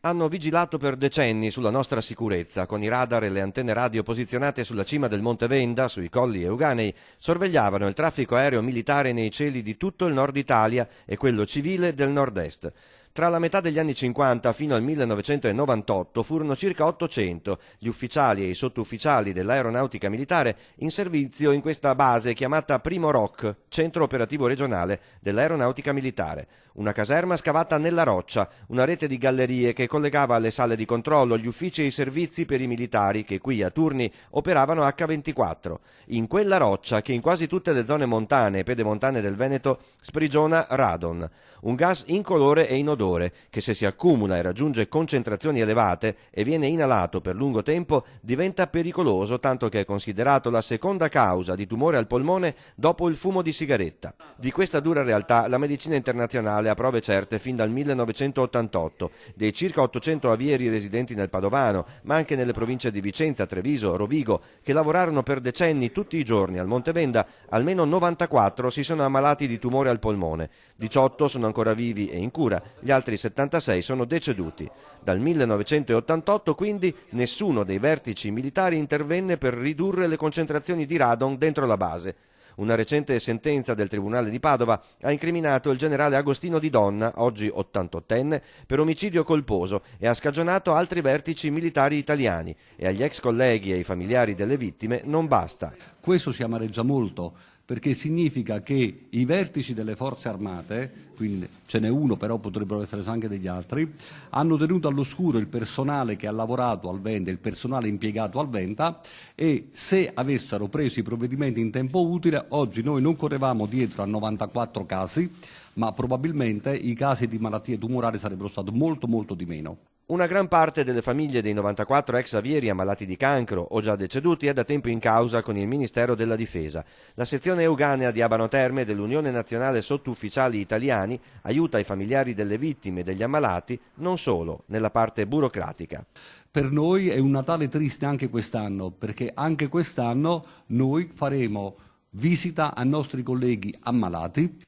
Hanno vigilato per decenni sulla nostra sicurezza, con i radar e le antenne radio posizionate sulla cima del Monte Venda, sui colli euganei, sorvegliavano il traffico aereo militare nei cieli di tutto il nord Italia e quello civile del nord-est. Tra la metà degli anni 50 fino al 1998 furono circa 800 gli ufficiali e i sottufficiali dell'aeronautica militare in servizio in questa base chiamata Primo ROC, Centro Operativo Regionale dell'Aeronautica Militare. Una caserma scavata nella roccia, una rete di gallerie che collegava alle sale di controllo, gli uffici e i servizi per i militari che qui a turni operavano H24. In quella roccia, che in quasi tutte le zone montane e pedemontane del Veneto sprigiona radon, un gas incolore e inodore che, se si accumula e raggiunge concentrazioni elevate e viene inalato per lungo tempo, diventa pericoloso, tanto che è considerato la seconda causa di tumore al polmone dopo il fumo di sigaretta. Di questa dura realtà la medicina internazionale ha prove certe fin dal 1988. Dei circa 800 avieri residenti nel Padovano, ma anche nelle province di Vicenza, Treviso, Rovigo, che lavorarono per decenni tutti i giorni al Monte Venda, almeno 94 si sono ammalati di tumore al polmone. 18 sono ancora vivi e in cura, gli altri 76 sono deceduti. Dal 1988 quindi nessuno dei vertici militari intervenne per ridurre le concentrazioni di radon dentro la base. Una recente sentenza del Tribunale di Padova ha incriminato il generale Agostino Di Donna, oggi 88enne, per omicidio colposo e ha scagionato altri vertici militari italiani, e agli ex colleghi e ai familiari delle vittime non basta. Questo ci amareggia molto, perché significa che i vertici delle forze armate, quindi ce n'è uno, però potrebbero essere anche degli altri, hanno tenuto all'oscuro il personale che ha lavorato al Venda, il personale impiegato al Venda, e se avessero preso i provvedimenti in tempo utile, oggi noi non correvamo dietro a 94 casi, ma probabilmente i casi di malattie tumorali sarebbero stati molto di meno. Una gran parte delle famiglie dei 94 ex avieri ammalati di cancro o già deceduti è da tempo in causa con il Ministero della Difesa. La sezione euganea di Abano Terme dell'Unione Nazionale Sottufficiali Italiani aiuta i familiari delle vittime e degli ammalati non solo nella parte burocratica. Per noi è un Natale triste anche quest'anno, perché anche quest'anno noi faremo visita ai nostri colleghi ammalati.